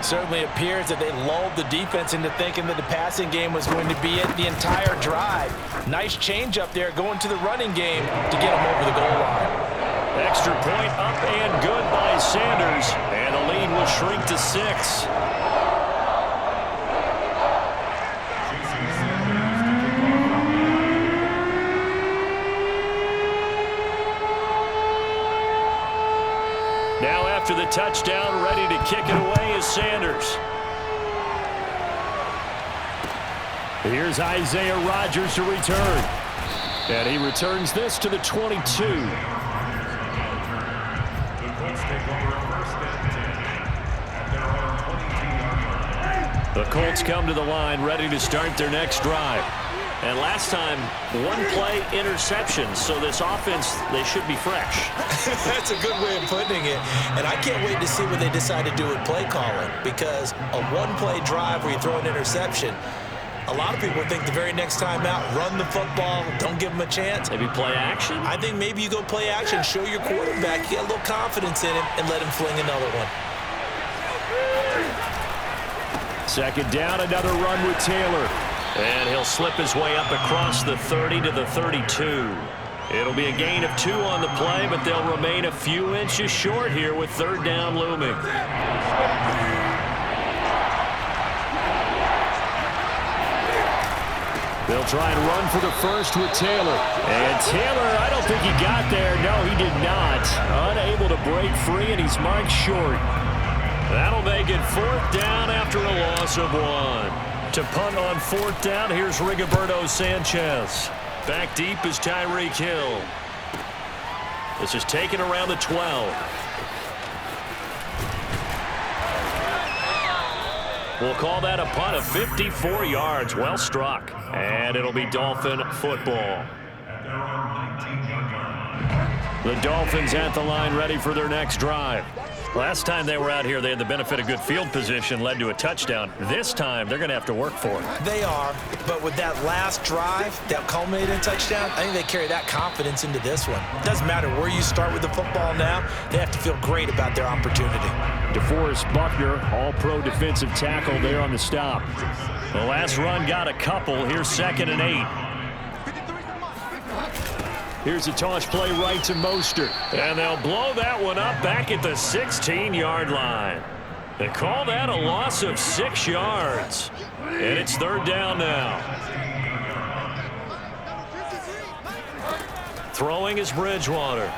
Certainly appears that they lulled the defense into thinking that the passing game was going to be it the entire drive. Nice change up there going to the running game to get them over the goal line. Extra point up and good by Sanders, and the lead will shrink to 6. Now after the touchdown, ready to kick it away is Sanders. Here's Isaiah Rodgers to return. And he returns this to the 22. The Colts come to the line ready to start their next drive. And last time, one play interception. So this offense, they should be fresh. That's a good way of putting it. And I can't wait to see what they decide to do with play calling. Because a one-play drive where you throw an interception, a lot of people think the very next time out, run the football, don't give them a chance. Maybe play action? I think maybe you go play action, show your quarterback, you get a little confidence in him, and let him fling another one. Second down, another run with Taylor. And he'll slip his way up across the 30 to the 32. It'll be a gain of 2 on the play, but they'll remain a few inches short here with third down looming. They'll try and run for the first with Taylor. And Taylor, I don't think he got there. No, he did not. Unable to break free, and he's marked short. That'll make it fourth down after a loss of 1. To punt on fourth down, here's Rigoberto Sanchez. Back deep is Tyreek Hill. This is taken around the 12. We'll call that a punt of 54 yards. Well struck. And it'll be Dolphin football. The Dolphins at the line ready for their next drive. Last time they were out here, they had the benefit of good field position, led to a touchdown. This time, they're going to have to work for it. They are, but with that last drive that culminated in touchdown, I think they carry that confidence into this one. It doesn't matter where you start with the football now. They have to feel great about their opportunity. DeForest Buckner, all-pro defensive tackle there on the stop. The last run got a couple. Here's 2nd and 8. Here's a toss play right to Mostert. And they'll blow that one up back at the 16-yard line. They call that a loss of 6 yards. And it's third down now. Throwing is Bridgewater.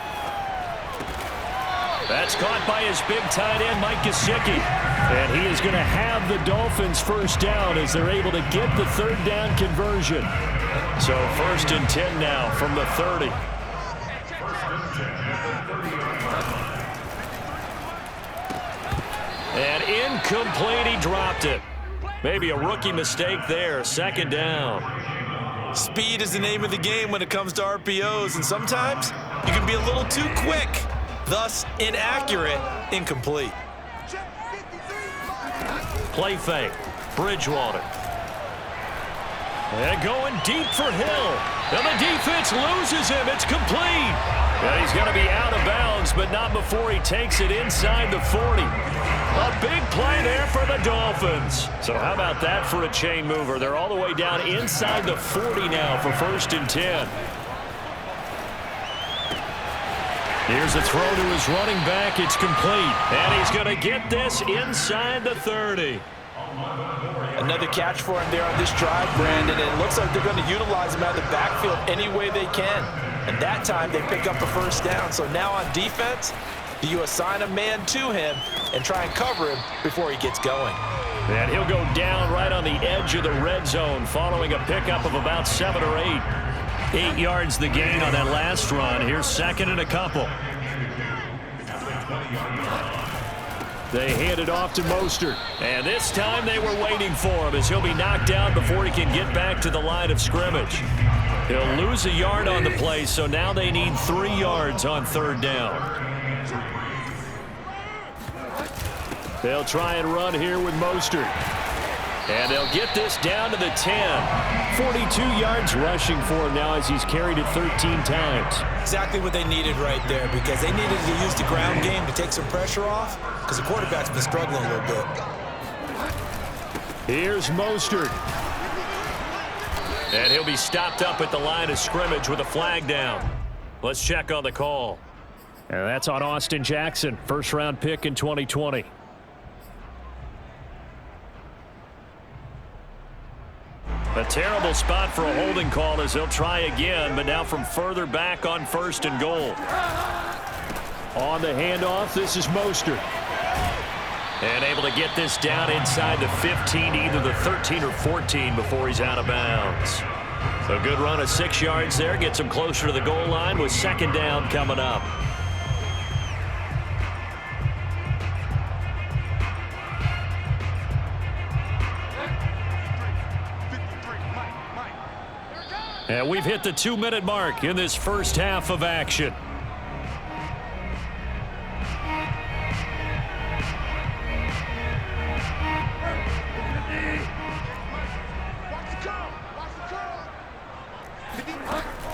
That's caught by his big tight end, Mike Gesicki. And he is going to have the Dolphins first down as they're able to get the third down conversion. So 1st and 10 now from the 30. And incomplete, he dropped it. Maybe a rookie mistake there, 2nd down. Speed is the name of the game when it comes to RPOs, and sometimes you can be a little too quick, thus inaccurate, incomplete. Play fake, Bridgewater. And going deep for Hill. And the defense loses him. It's complete. And he's going to be out of bounds, but not before he takes it inside the 40. A big play there for the Dolphins. So how about that for a chain mover? They're all the way down inside the 40 now for 1st and 10. Here's a throw to his running back. It's complete. And he's going to get this inside the 30. Another catch for him there on this drive, Brandon. And it looks like they're going to utilize him out of the backfield any way they can. And that time they pick up a first down. So now on defense, you assign a man to him and try and cover him before he gets going. And he'll go down right on the edge of the red zone following a pickup of about 7 or 8. 8 yards the gain on that last run. Here's 2nd and a couple. They hand it off to Mostert. And this time they were waiting for him as he'll be knocked down before he can get back to the line of scrimmage. He'll lose a yard on the play, so now they need 3 yards on third down. They'll try and run here with Mostert. And they'll get this down to the 10. 42 yards rushing for him now as he's carried it 13 times. Exactly what they needed right there, because they needed to use the ground game to take some pressure off, because the quarterback's been struggling a little bit. Here's Mostert. And he'll be stopped up at the line of scrimmage with a flag down. Let's check on the call. And that's on Austin Jackson, first-round pick in 2020. A terrible spot for a holding call as they'll try again, but now from further back on 1st and goal. On the handoff, this is Mostert. And able to get this down inside the 15, either the 13 or 14 before he's out of bounds. So a good run of 6 yards there, gets him closer to the goal line with 2nd down coming up. And we've hit the 2-minute mark in this first half of action.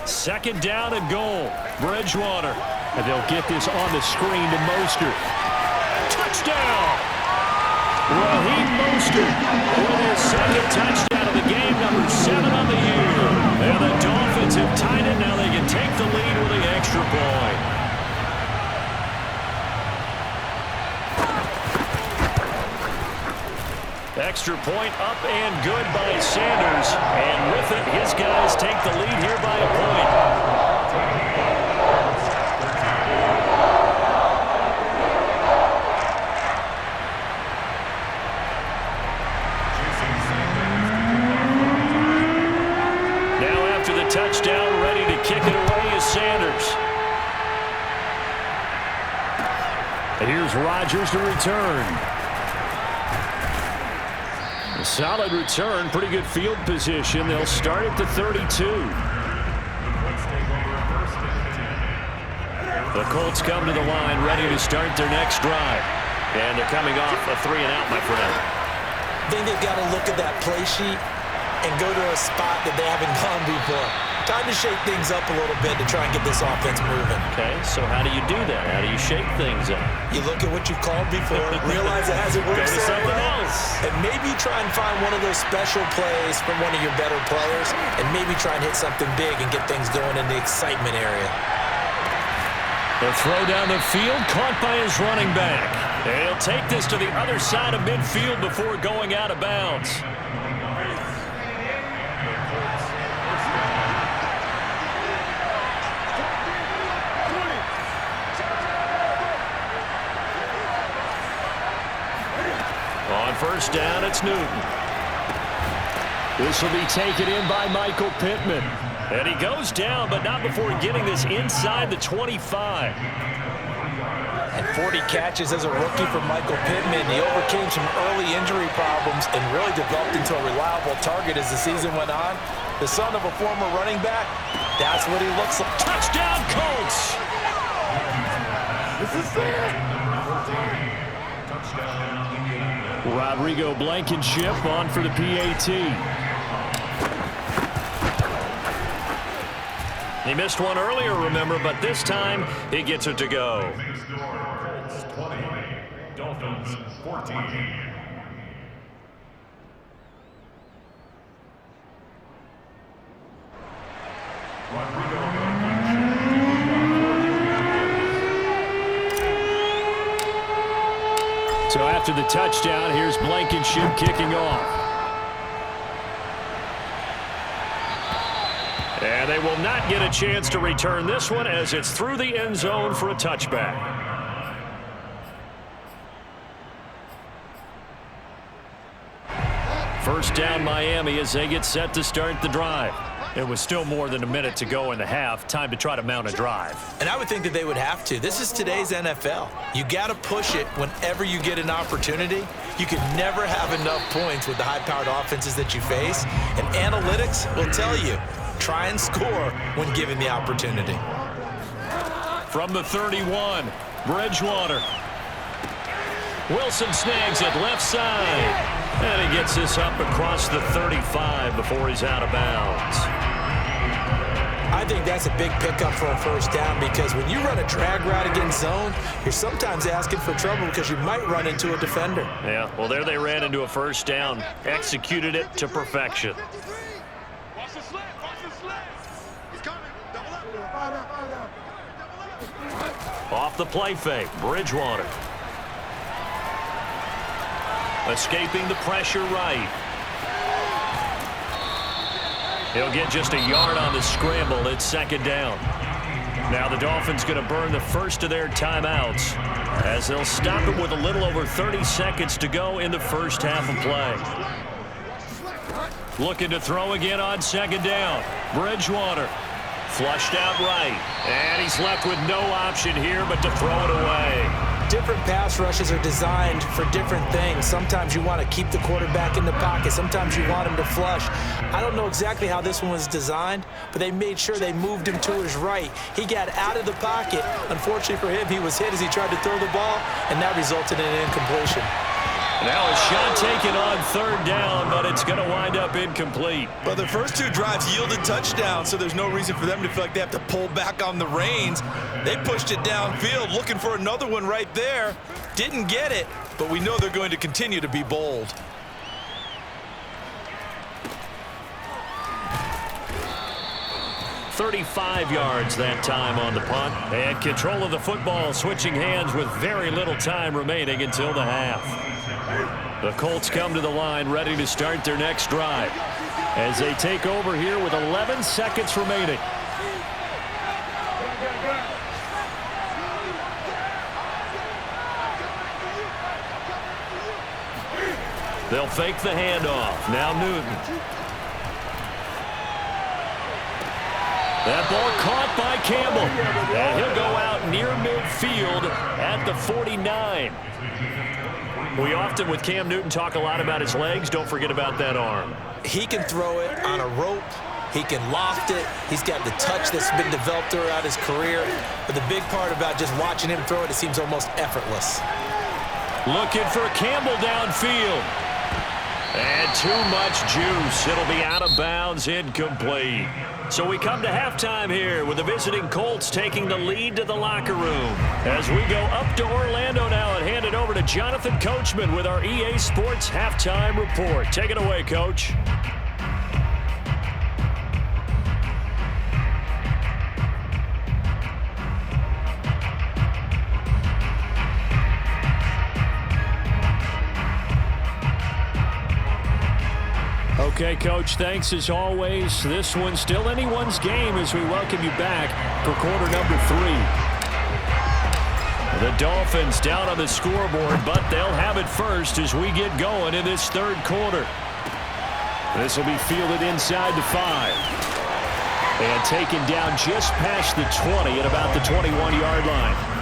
Second down and goal. Bridgewater. And they'll get this on the screen to Mostert. Touchdown! Raheem Mostert with his 2nd touchdown of the game, number 7 on the year. And the Dolphins have tied it. Now they can take the lead with the extra point. Extra point up and good by Sanders. And with it, his guys take the lead here by a point. Touchdown, ready to kick it away is Sanders. And here's Rodgers to return. A solid return, pretty good field position. They'll start at the 32. The Colts come to the line, ready to start their next drive. And they're coming off a 3-and-out, my friend. I think they've got to look at that play sheet and go to a spot that they haven't gone before. Time to shake things up a little bit to try and get this offense moving. Okay, so how do you do that? How do you shake things up? You look at what you've called before, realize it hasn't worked Go to so something well, else. and maybe try and find one of those special plays from one of your better players, and maybe try and hit something big and get things going in the excitement area. The throw down the field, caught by his running back. And he'll take this to the other side of midfield before going out of bounds. On 1st down, it's Newton. This will be taken in by Michael Pittman. And he goes down, but not before getting this inside the 25. And 40 catches as a rookie for Michael Pittman. He overcame some early injury problems and really developed into a reliable target as the season went on. The son of a former running back, that's what he looks like. Touchdown, Colts! This is it! Rodrigo Blankenship on for the PAT. He missed one earlier, remember, but this time he gets it to go. Colts 20, Dolphins 14. So after the touchdown, here's Blankenship kicking off. And they will not get a chance to return this one as it's through the end zone for a touchback. First down, Miami, as they get set to start the drive. It was still more than a minute to go in the half. Time to try to mount a drive. And I would think that they would have to. This is today's NFL. You got to push it whenever you get an opportunity. You can never have enough points with the high-powered offenses that you face. And analytics will tell you, try and score when given the opportunity. From the 31, Bridgewater. Wilson snags it left side. And he gets this up across the 35 before he's out of bounds. I think that's a big pickup for a first down because when you run a drag route against zone, you're sometimes asking for trouble because you might run into a defender. Yeah, well, there they ran into a first down. Executed it to perfection. Off the play fake, Bridgewater. Escaping the pressure right. He'll get just a yard on the scramble. It's second down. Now the Dolphins going to burn the first of their timeouts as they'll stop it with a little over 30 seconds to go in the first half of play. Looking to throw again on second down. Bridgewater flushed out right. And he's left with no option here but to throw it away. Different pass rushes are designed for different things. Sometimes you want to keep the quarterback in the pocket. Sometimes you want him to flush. I don't know exactly how this one was designed, but they made sure they moved him to his right. He got out of the pocket. Unfortunately for him, he was hit as he tried to throw the ball, and that resulted in an incompletion. Now a shot taken on third down, but it's going to wind up incomplete. But the first two drives yielded touchdowns, so there's no reason for them to feel like they have to pull back on the reins. They pushed it downfield, looking for another one right there. Didn't get it, but we know they're going to continue to be bold. "35 yards that time on the punt. And control of the football, switching hands with very little time remaining until the half. The Colts come to the line ready to start their next drive as they take over here with 11 seconds remaining. They'll fake the handoff. Now Newton. That ball caught by Campbell. And he'll go out near midfield at the 49. We often, with Cam Newton, talk a lot about his legs. Don't forget about that arm. He can throw it on a rope. He can loft it. He's got the touch that's been developed throughout his career. But the big part about just watching him throw it, it seems almost effortless. Looking for Campbell downfield. And too much juice. It'll be out of bounds, incomplete. So we come to halftime here with the visiting Colts taking the lead to the locker room. As we go up to Orlando now and hand it over to Jonathan Coachman with our EA Sports Halftime Report. Take it away, Coach. Okay, Coach, thanks as always. This one's still anyone's game as we welcome you back for quarter number 3. The Dolphins down on the scoreboard, but they'll have it first as we get going in this third quarter. This will be fielded inside the 5. And taken down just past the 20 at about the 21-yard line.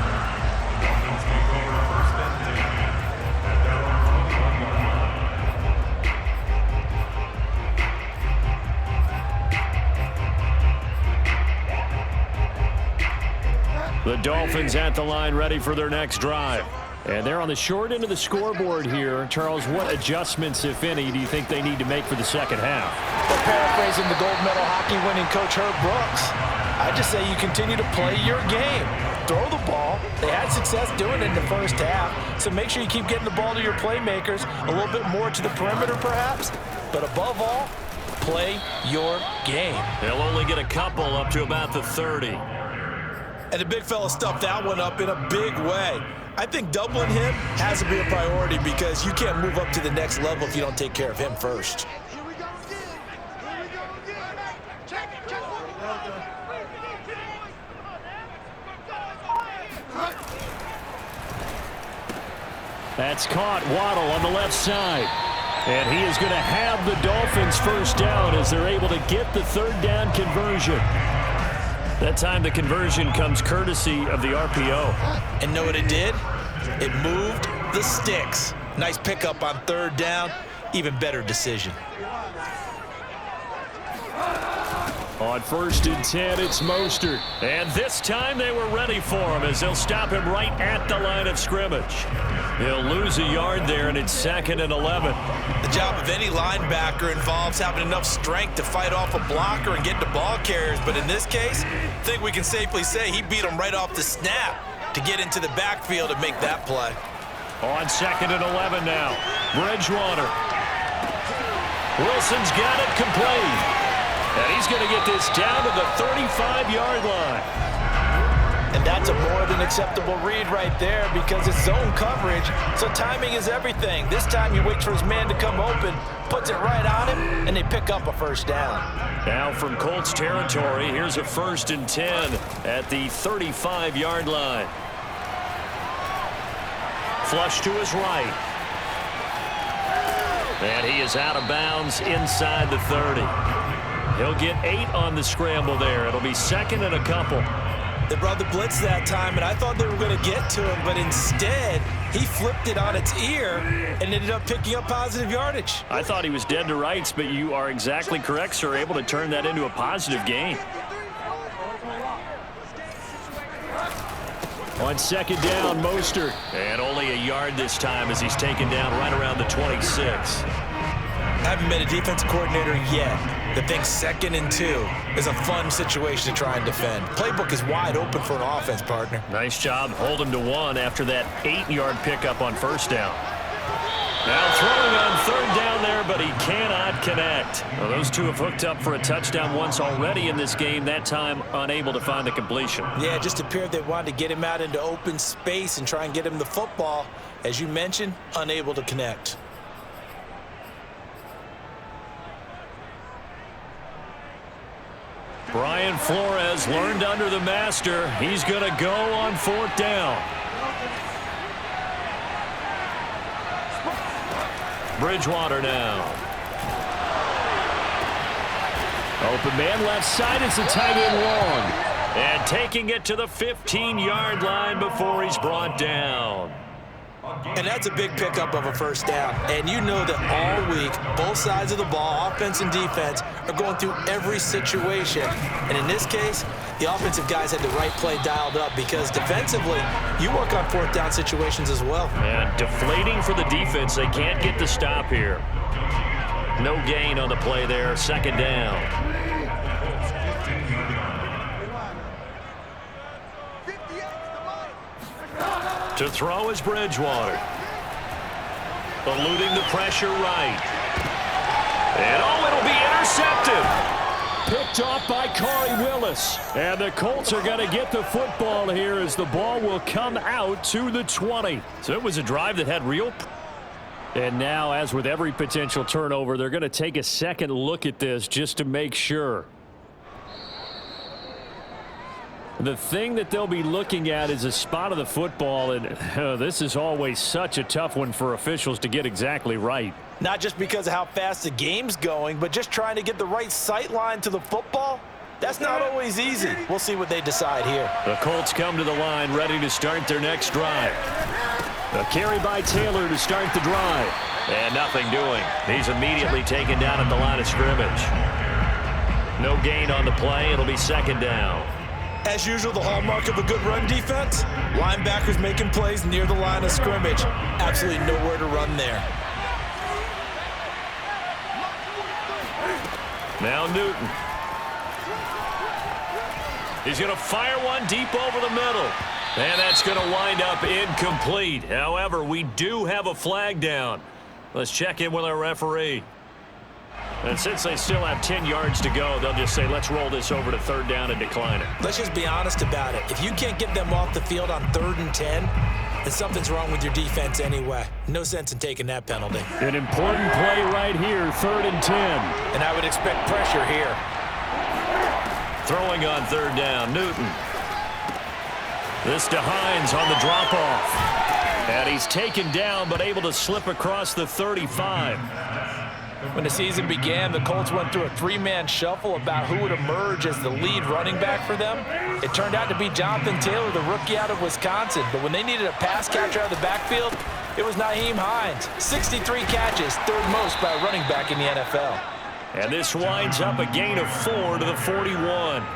The Dolphins at the line ready for their next drive. And they're on the short end of the scoreboard here. Charles, what adjustments, if any, do you think they need to make for the second half? Well, paraphrasing the gold medal hockey winning coach Herb Brooks, I just say you continue to play your game. Throw the ball. They had success doing it in the first half, so make sure you keep getting the ball to your playmakers, a little bit more to the perimeter perhaps, but above all, play your game. They'll only get a couple up to about the 30. And the big fella stuffed that one up in a big way. I think doubling him has to be a priority because you can't move up to the next level if you don't take care of him first. That's caught. Waddle on the left side. And he is going to have the Dolphins first down as they're able to get the third down conversion. That time the conversion comes courtesy of the RPO. And know what it did? It moved the sticks. Nice pickup on third down. Even better decision. On 1st and 10, it's Mostert. And this time they were ready for him as they'll stop him right at the line of scrimmage. He'll lose a yard there, and it's 2nd and 11. The job of any linebacker involves having enough strength to fight off a blocker and get the ball carriers. But in this case, I think we can safely say he beat him right off the snap to get into the backfield and make that play. On 2nd and 11 now, Bridgewater. Wilson's got it complete. And he's going to get this down to the 35-yard line. And that's a more than acceptable read right there because it's zone coverage, so timing is everything. This time he waits for his man to come open, puts it right on him, and they pick up a first down. Now from Colts territory, here's a 1st and 10 at the 35-yard line. Flush to his right. And he is out of bounds inside the 30. He'll get 8 on the scramble there. It'll be 2nd and a couple. They brought the blitz that time, and I thought they were going to get to him, but instead, he flipped it on its ear and ended up picking up positive yardage. I thought he was dead to rights, but you are exactly correct, sir, able to turn that into a positive gain. On 2nd down, Mostert. And only a yard this time as he's taken down right around the 26. I haven't been a defensive coordinator yet that thinks 2nd and 2 is a fun situation to try and defend. Playbook is wide open for an offense, partner. Nice job. Hold him to 1 after that 8-yard pickup on 1st down. Now throwing on 3rd down there, but he cannot connect. Well, those two have hooked up for a touchdown once already in this game, that time unable to find the completion. Yeah, it just appeared they wanted to get him out into open space and try and get him the football. As you mentioned, unable to connect. Brian Flores learned under the master. He's going to go on 4th down. Bridgewater now. Open man left side. It's a tight end long. And taking it to the 15-yard line before he's brought down. And that's a big pickup of a first down. And you know that all week, both sides of the ball, offense and defense, are going through every situation. And in this case, the offensive guys had the right play dialed up because defensively, you work on 4th down situations as well. And deflating for the defense. They can't get the stop here. No gain on the play there. 2nd down. To throw is Bridgewater. Eluding the pressure right. And it'll be intercepted. Picked off by Corey Willis. And the Colts are going to get the football here as the ball will come out to the 20. So it was a drive that had real... And now, as with every potential turnover, they're going to take a second look at this just to make sure. The thing that they'll be looking at is a spot of the football, and this is always such a tough one for officials to get exactly right. Not just because of how fast the game's going, but just trying to get the right sight line to the football. That's not always easy. We'll see what they decide here. The Colts come to the line ready to start their next drive. A carry by Taylor to start the drive. And nothing doing. He's immediately taken down at the line of scrimmage. No gain on the play. It'll be 2nd down. As usual, the hallmark of a good run defense, linebackers making plays near the line of scrimmage. Absolutely nowhere to run there. Now Newton. He's going to fire one deep over the middle. And that's going to wind up incomplete. However, we do have a flag down. Let's check in with our referee. And since they still have 10 yards to go, they'll just say, let's roll this over to 3rd down and decline it. Let's just be honest about it. If you can't get them off the field on 3rd and 10, then something's wrong with your defense anyway. No sense in taking that penalty. An important play right here, 3rd and 10. And I would expect pressure here. Throwing on 3rd down, Newton. This to Hines on the drop-off. And he's taken down, but able to slip across the 35. When the season began, the Colts went through a 3-man shuffle about who would emerge as the lead running back for them. It turned out to be Jonathan Taylor, the rookie out of Wisconsin. But when they needed a pass catcher out of the backfield, it was Nyheim Hines. 63 catches, 3rd most by a running back in the NFL. And this winds up a gain of 4 to the 41.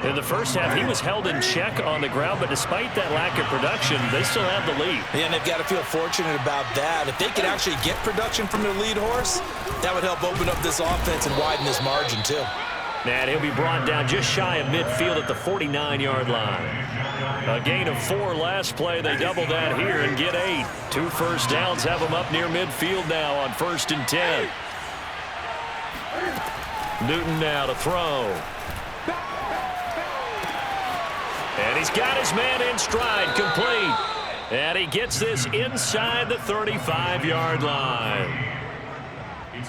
In the first half, he was held in check on the ground, but despite that lack of production, they still have the lead. Yeah, and they've got to feel fortunate about that. If they could actually get production from their lead horse, that would help open up this offense and widen this margin, too. And he'll be brought down just shy of midfield at the 49-yard line. A gain of 4 last play. They double that here and get 8. 2 first downs have them up near midfield now on 1st and 10. Newton now to throw. And he's got his man in stride, complete. And he gets this inside the 35-yard line.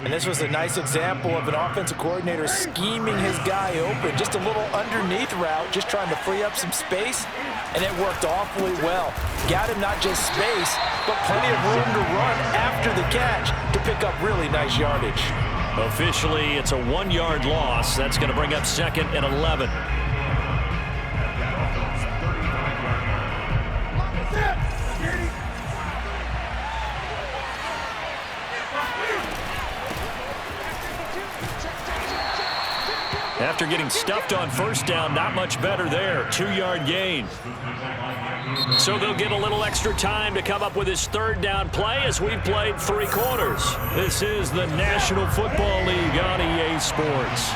And this was a nice example of an offensive coordinator scheming his guy open. Just a little underneath route, just trying to free up some space, and it worked awfully well. Got him not just space, but plenty of room to run after the catch to pick up really nice yardage. Officially, it's a 1-yard loss. That's going to bring up 2nd and 11. After getting stuffed on first down, not much better there. 2-yard gain. So they'll get a little extra time to come up with his 3rd down play as we've played 3 quarters. This is the National Football League on EA Sports.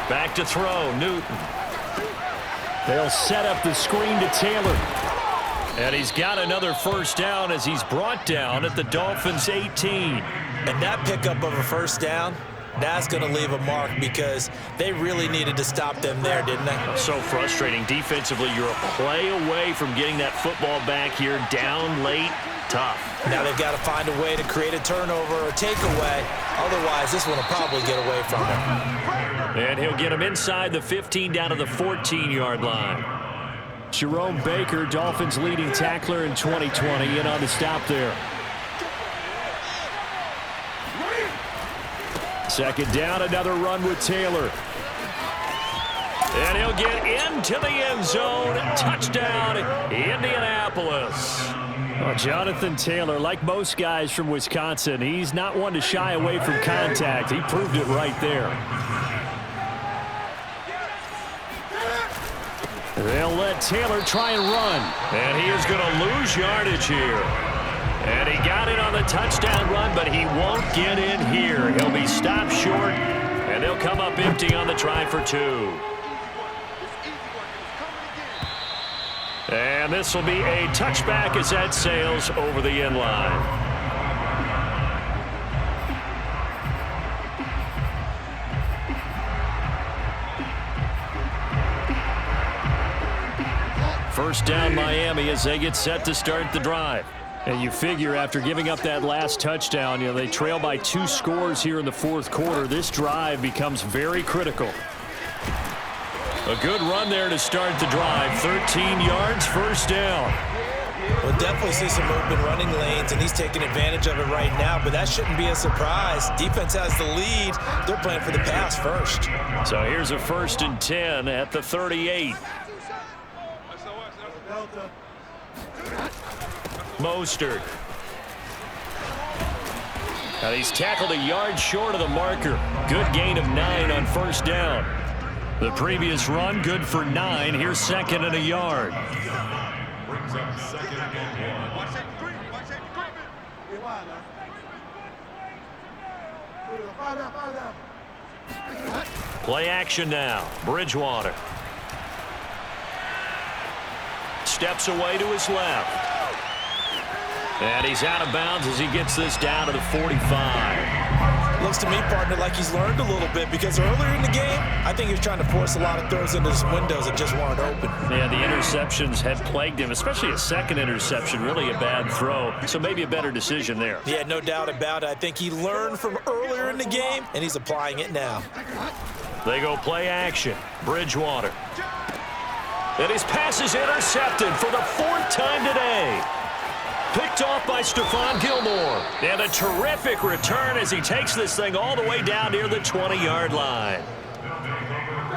Back to throw, Newton. They'll set up the screen to Taylor. And he's got another first down as he's brought down at the Dolphins' 18. And that pickup of a first down, that's going to leave a mark because they really needed to stop them there, didn't they? So frustrating. Defensively, you're a play away from getting that football back here down late. Tough. Now they've got to find a way to create a turnover or takeaway. Otherwise, this one will probably get away from him. And he'll get him inside the 15 down to the 14-yard line. Jerome Baker, Dolphins leading tackler in 2020, in on the stop there. 2nd down, another run with Taylor. And he'll get into the end zone. Touchdown, Indianapolis. Well, Jonathan Taylor, like most guys from Wisconsin, he's not one to shy away from contact. He proved it right there. They'll let Taylor try and run. And he is going to lose yardage here. And he got it on the touchdown run, but he won't get in here. He'll be stopped short, and they'll come up empty on the try for 2. And this will be a touchback as that sails over the end line. First down, Miami, as they get set to start the drive. And you figure after giving up that last touchdown, they trail by 2 scores here in the 4th quarter. This drive becomes very critical. A good run there to start the drive. 13 yards, first down. We'll definitely see some open running lanes, and he's taking advantage of it right now, but that shouldn't be a surprise. Defense has the lead. They're playing for the pass first. So here's a 1st and 10 at the 38. Mostert. Now he's tackled a yard short of the marker. Good gain of 9 on first down. The previous run, good for 9. Here's 2nd and a yard. Brings up 2nd and 1. Play action now. Bridgewater. Steps away to his left. And he's out of bounds as he gets this down to the 45. Looks to me, partner, like he's learned a little bit because earlier in the game, I think he was trying to force a lot of throws into his windows that just weren't open. Yeah, the interceptions had plagued him, especially a second interception, really a bad throw. So maybe a better decision there. Yeah, no doubt about it. I think he learned from earlier in the game, and he's applying it now. They go play action. Bridgewater. And his pass is intercepted for the 4th time today. Picked off by Stephon Gilmore. And a terrific return as he takes this thing all the way down near the 20-yard line.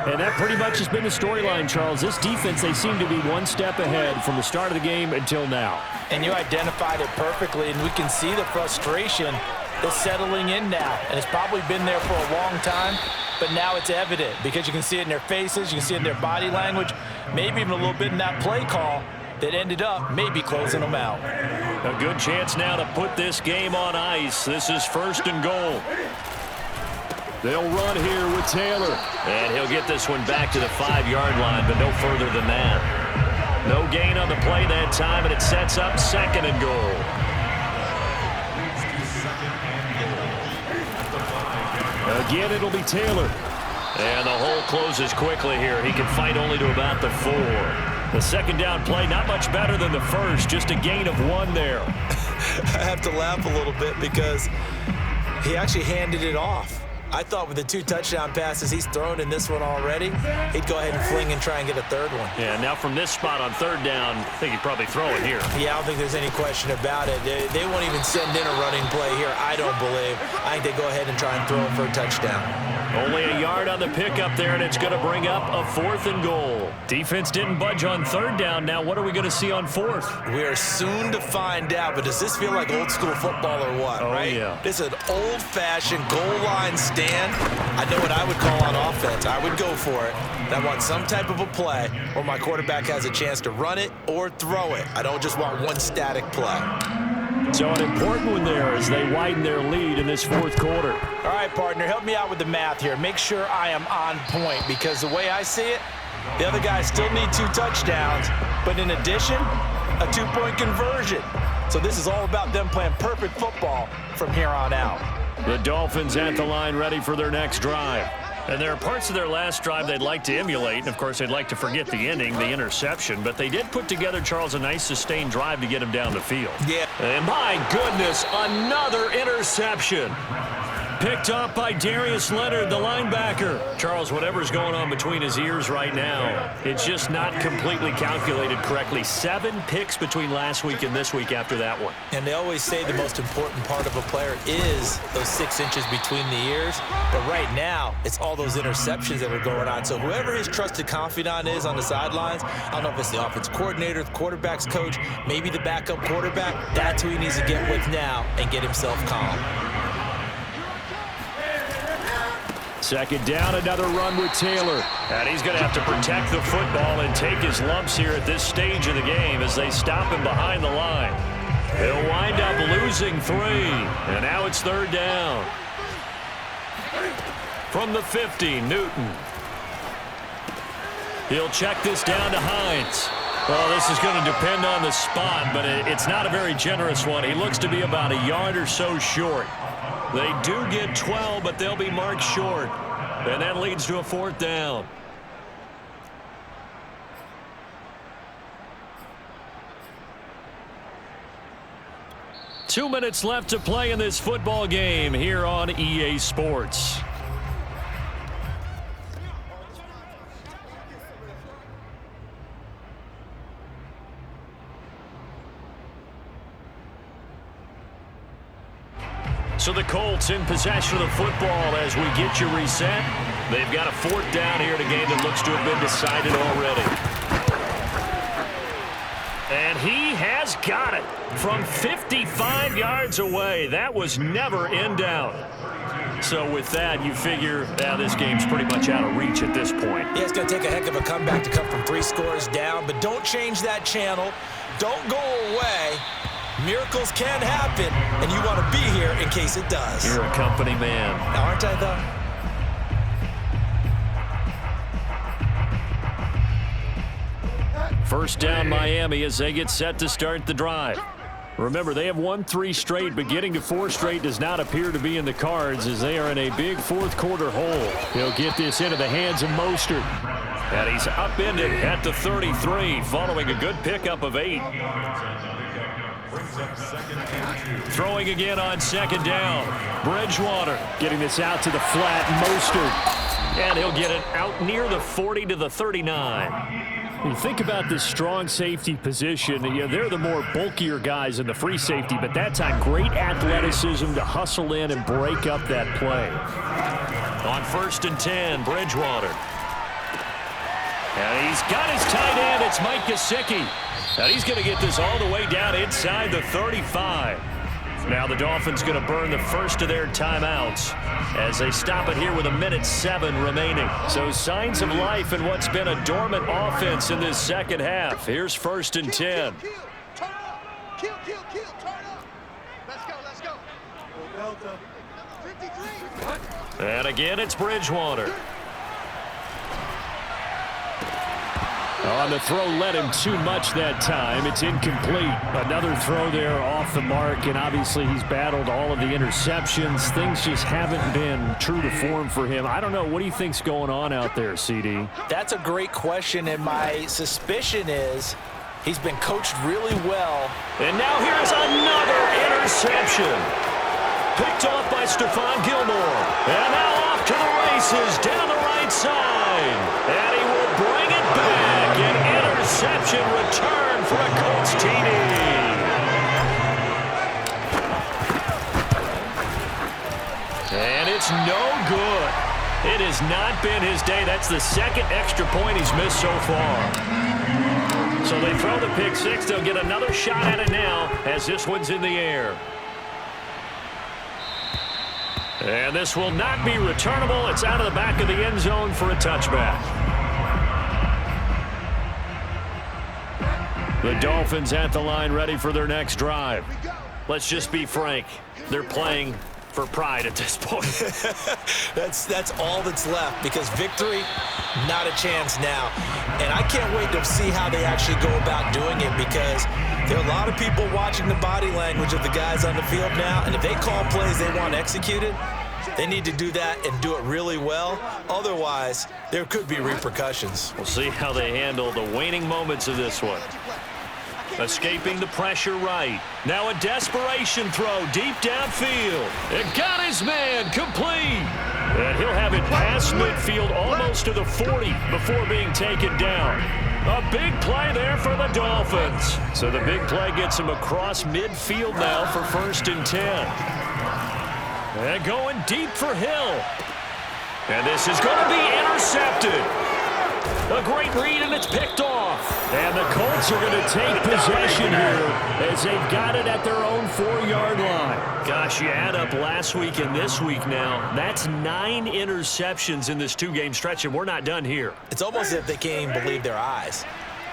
And that pretty much has been the storyline, Charles. This defense, they seem to be one step ahead from the start of the game until now. And you identified it perfectly, and we can see the frustration that's settling in now. And it's probably been there for a long time, but now it's evident because you can see it in their faces, you can see it in their body language, maybe even a little bit in that play call that ended up maybe closing them out. A good chance now to put this game on ice. This is 1st and goal. They'll run here with Taylor. And he'll get this one back to the 5-yard line, but no further than that. No gain on the play that time, and it sets up 2nd and goal. Again, it'll be Taylor. And the hole closes quickly here. He can fight only to about the 4. The 2nd down play, not much better than the first, just a gain of 1 there. I have to laugh a little bit because he actually handed it off. I thought with the 2 touchdown passes he's thrown in this one already, he'd go ahead and fling and try and get a 3rd one. Yeah, now from this spot on 3rd down, I think he'd probably throw it here. Yeah, I don't think there's any question about it. They won't even send in a running play here, I don't believe. I think they go ahead and try and throw it for a touchdown. Only a yard on the pickup there, and it's going to bring up a 4th and goal. Defense didn't budge on 3rd down. Now what are we going to see on 4th? We are soon to find out, but does this feel like old school football or what, right? Yeah. This is an old-fashioned goal line stand. I know what I would call on offense. I would go for it. And I want some type of a play where my quarterback has a chance to run it or throw it. I don't just want one static play. So an important one there as they widen their lead in this 4th quarter. All right, partner, help me out with the math here. Make sure I am on point because the way I see it, the other guys still need 2 touchdowns, but in addition, a 2-point conversion. So this is all about them playing perfect football from here on out. The Dolphins at the line ready for their next drive. And there are parts of their last drive they'd like to emulate, and of course they'd like to forget the ending, the interception, but they did put together, Charles, a nice sustained drive to get him down the field. Yeah. And my goodness, another interception. Picked up by Darius Leonard, the linebacker. Charles, whatever's going on between his ears right now, it's just not completely calculated correctly. 7 picks between last week and this week after that one. And they always say the most important part of a player is those 6 inches between the ears. But right now, it's all those interceptions that are going on. So whoever his trusted confidant is on the sidelines, I don't know if it's the offense coordinator, the quarterback's coach, maybe the backup quarterback, that's who he needs to get with now and get himself calm. 2nd down, another run with Taylor. And he's going to have to protect the football and take his lumps here at this stage of the game as they stop him behind the line. He'll wind up losing 3. And now it's 3rd down. From the 50, Newton. He'll check this down to Hines. Well, this is going to depend on the spot, but it's not a very generous one. He looks to be about a yard or so short. They do get 12, but they'll be marked short. And that leads to a 4th down. Two minutes left to play in this football game here on EA Sports. So the Colts in possession of the football as we get you reset. They've got a 4th down here in a game that looks to have been decided already. And he has got it from 55 yards away. That was never in doubt. So with that, you figure this game's pretty much out of reach at this point. Yeah, it's going to take a heck of a comeback to come from 3 scores down, but don't change that channel. Don't go away. Miracles can happen, and you want to be here in case it does. You're a company man. Aren't I, though? First down, Miami, as they get set to start the drive. Remember, they have won 3 straight, but getting to 4 straight does not appear to be in the cards as they are in a big 4th quarter hole. He'll get this into the hands of Mostert. And he's upended at the 33, following a good pickup of 8. Throwing again on 2nd down. Bridgewater getting this out to the flat. Mostert. And he'll get it out near the 40 to the 39. You think about this strong safety position. They're the more bulkier guys in the free safety, but that time great athleticism to hustle in and break up that play. On 1st and 10, Bridgewater. And he's got his tight end. It's Mike Gesicki. And he's going to get this all the way down inside the 35. Now the Dolphins going to burn the first of their timeouts as they stop it here with 1:07 remaining. So signs of life in what's been a dormant offense in this second half. Here's 1st and 10. Turn up. Turn up. Let's go. Well done. 53. And again, it's Bridgewater. On the throw, led him too much that time. It's incomplete. Another throw there off the mark, and obviously he's battled all of the interceptions. Things just haven't been true to form for him. I don't know. What do you think's going on out there, CD? That's a great question, and my suspicion is he's been coached really well. And now here's another interception. Picked off by Stephon Gilmore. And now off to the races down the right side. And he will bring it back. An interception return for a Colts TD. And it's no good. It has not been his day. That's the second extra point he's missed so far. So they throw the pick six. They'll get another shot at it now as this one's in the air. And this will not be returnable. It's out of the back of the end zone for a touchback. The Dolphins at the line ready for their next drive. Let's just be frank. They're playing for pride at this point. That's all that's left, because victory, not a chance now. And I can't wait to see how they actually go about doing it, because there are a lot of people watching the body language of the guys on the field now, and if they call plays they want executed, they need to do that and do it really well. Otherwise, there could be repercussions. We'll see how they handle the waning moments of this one. Escaping the pressure right. Now a desperation throw deep downfield. It got his man complete. And he'll have it past midfield almost to the 40 before being taken down. A big play there for the Dolphins. So the big play gets him across midfield now for 1st and 10. And going deep for Hill. And this is going to be intercepted. A great read, and it's picked off. And the Colts are going to take possession here as they've got it at their own 4-yard line. Gosh, you add up last week and this week now. That's 9 interceptions in this 2-game stretch, and we're not done here. It's almost as if they can't even believe their eyes.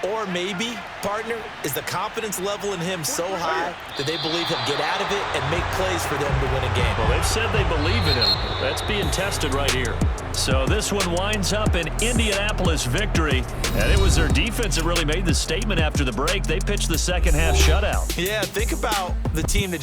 Or maybe, partner, is the confidence level in him so high that they believe he'll get out of it and make plays for them to win a game. Well, they've said they believe in him. That's being tested right here. So this one winds up an Indianapolis victory. And it was their defense that really made the statement after the break. They pitched the second half shutout. Yeah, think about the team that